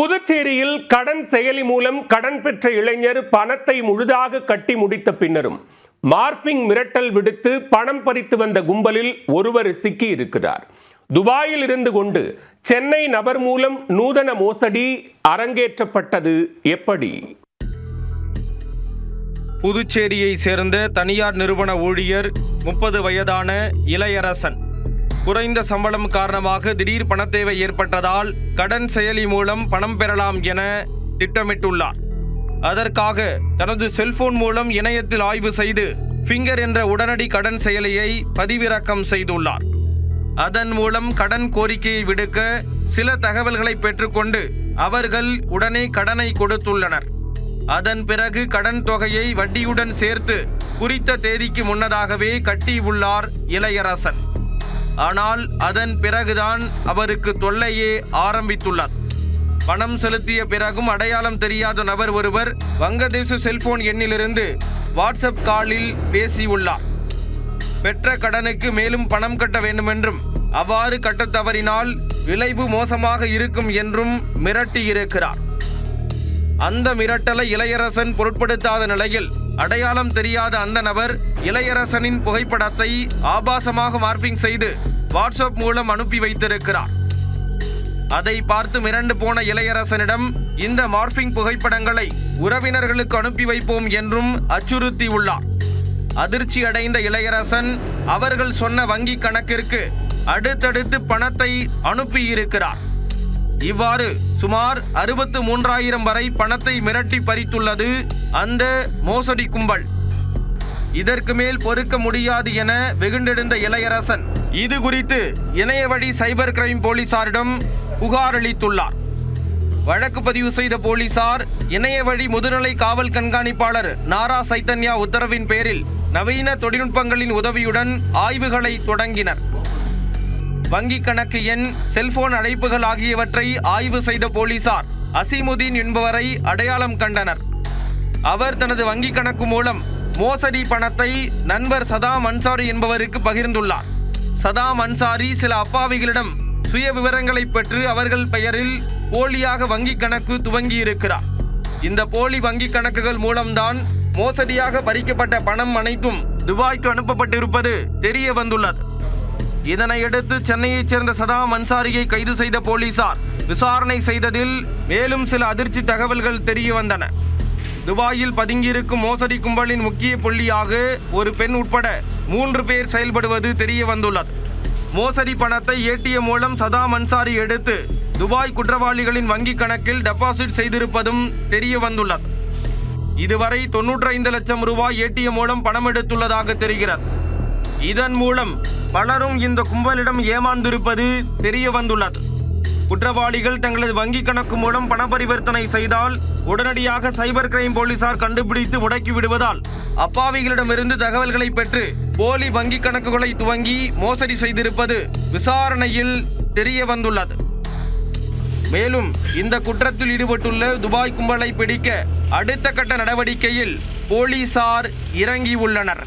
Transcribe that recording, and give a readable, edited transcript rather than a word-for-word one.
புதுச்சேரியில் கடன் செயலி மூலம் கடன் பெற்ற இளைஞர் பணத்தை முழுதாக கட்டி முடித்த பின்னரும் மார்பிங் மிரட்டல் விடுத்து பணம் பறித்து வந்த கும்பலில் ஒருவர் சிக்கி இருக்கிறார். துபாயில் இருந்து கொண்டு சென்னை நபர் மூலம் நூதன மோசடி அரங்கேற்றப்பட்டது எப்படி? புதுச்சேரியை சேர்ந்த தனியார் நிறுவன ஊழியர் 30 வயதான இளையரசன் குறைந்த சம்பளம் காரணமாக திடீர் பணத்தேவை ஏற்பட்டதால் கடன் செயலி மூலம் பணம் பெறலாம் என திட்டமிட்டுள்ளார். அதற்காக தனது செல்போன் மூலம் இணையத்தில் ஆய்வு செய்து ஃபிங்கர் என்ற உடனடி கடன் செயலியை பதிவிறக்கம் செய்துள்ளார். அதன் மூலம் கடன் கோரிக்கையை விடுக்க சில தகவல்களை பெற்றுக்கொண்டு அவர்கள் உடனே கடனை கொடுத்துள்ளனர். அதன் பிறகு கடன் தொகையை வட்டியுடன் சேர்த்து குறித்த தேதிக்கு முன்னதாகவே கட்டியுள்ளார் இளையரசன். ஆனால் அதன் பிறகுதான் அவருக்கு தொல்லையே ஆரம்பித்துள்ளார். பணம் செலுத்திய பிறகும் அடையாளம் தெரியாத நபர் ஒருவர் வங்கதேச செல்போன் எண்ணிலிருந்து வாட்ஸ்அப் காலில் பேசியுள்ளார். பெற்ற கடனுக்கு மேலும் பணம் கட்ட வேண்டுமென்றும் அவ்வாறு கட்டத் தவறினால் விளைவு மோசமாக இருக்கும் என்றும் மிரட்டியிருக்கிறார். அந்த மிரட்டலை இளையரசன் பொருட்படுத்தாத நிலையில் அடையாளம் தெரியாத அந்த நபர் இளையரசனின் புகைப்படத்தை ஆபாசமாக மார்பிங் செய்து வாட்ஸ்அப் மூலம் அனுப்பி வைத்திருக்கிறார். அதை பார்த்து மிரண்டு போன இளையரசனிடம் இந்த மார்பிங் புகைப்படங்களை உறவினர்களுக்கு அனுப்பி வைப்போம் என்றும் அச்சுறுத்தியுள்ளார். அதிர்ச்சி அடைந்த இளையரசன் அவர்கள் சொன்ன வங்கி கணக்கிற்கு அடுத்தடுத்து பணத்தை அனுப்பியிருக்கிறார். இவ்வாறு சுமார் 63,000 வரை பணத்தை மிரட்டி பறித்துள்ளது அந்த மோசடி கும்பல். இதற்கு மேல் பொறுக்க முடியாது என வெகுண்டெழுந்த இளையரசன் இது குறித்து இணைய வழி சைபர் கிரைம் போலீசாரிடம் புகார் அளித்துள்ளார். வழக்கு பதிவு செய்த போலீசார் இணைய வழி முதுநிலை காவல் கண்காணிப்பாளர் நாரா சைத்தன்யா உத்தரவின் பேரில் நவீன தொழில்நுட்பங்களின் உதவியுடன் ஆய்வுகளை தொடங்கினர். வங்கி கணக்கு எண், செல்போன் அழைப்புகள் ஆகியவற்றை ஆய்வு செய்த போலீசார் அசீமுதீன் என்பவரை அடையாளம் கண்டனர். அவர் தனது வங்கி கணக்கு மூலம் மோசடி பணத்தை நண்பர் சதாம் அன்சாரி என்பவருக்கு பகிர்ந்துள்ளார். சதாம் அன்சாரி சில அப்பாவிகளிடம் சுய விவரங்களை பெற்று அவர்கள் பெயரில் போலியாக வங்கி கணக்கு துவங்கியிருக்கிறார். இந்த போலி வங்கி கணக்குகள் மூலம்தான் மோசடியாக பறிக்கப்பட்ட பணம் அனைத்தும் துபாய்க்கு அனுப்பப்பட்டிருப்பது தெரிய வந்துள்ளது. இதனையடுத்து சென்னையைச் சேர்ந்த சதாம் அன்சாரியை கைது செய்த போலீசார் விசாரணை செய்ததில் மேலும் சில அதிர்ச்சி தகவல்கள் தெரிய வந்தன. துபாயில் பதுங்கியிருக்கும் மோசடி கும்பலின் முக்கிய புள்ளியாக ஒரு பெண் உட்பட 3 பேர் செயல்படுவது தெரிய வந்துள்ளது. மோசடி பணத்தை ஏடிஎம் மூலம் சதாம் அன்சாரி எடுத்து துபாய் குற்றவாளிகளின் வங்கி கணக்கில் டெபாசிட் செய்திருப்பதும் தெரிய வந்துள்ளது. இதுவரை 95 லட்சம் ரூபாய் ஏடிஎம் மூலம் பணம் எடுத்துள்ளதாக தெரிகிறது. இதன் மூலம் பலரும் இந்த கும்பலிடம் ஏமாந்திருப்பது தெரிய வந்துள்ளது. குற்றவாளிகள் தங்களது வங்கி கணக்கு மூலம் பண பரிவர்த்தனை செய்தால் உடனடியாக சைபர் கிரைம் போலீசார் கண்டுபிடித்து முடக்கி விடுவதால் அப்பாவிகளிடமிருந்து தகவல்களை பெற்று போலி வங்கி கணக்குகளை துவங்கி மோசடி செய்திருப்பது விசாரணையில் தெரிய வந்துள்ளது. மேலும் இந்த குற்றத்தில் ஈடுபட்டுள்ள துபாய் கும்பலை பிடிக்க அடுத்த கட்ட நடவடிக்கையில் போலீசார் இறங்கியுள்ளனர்.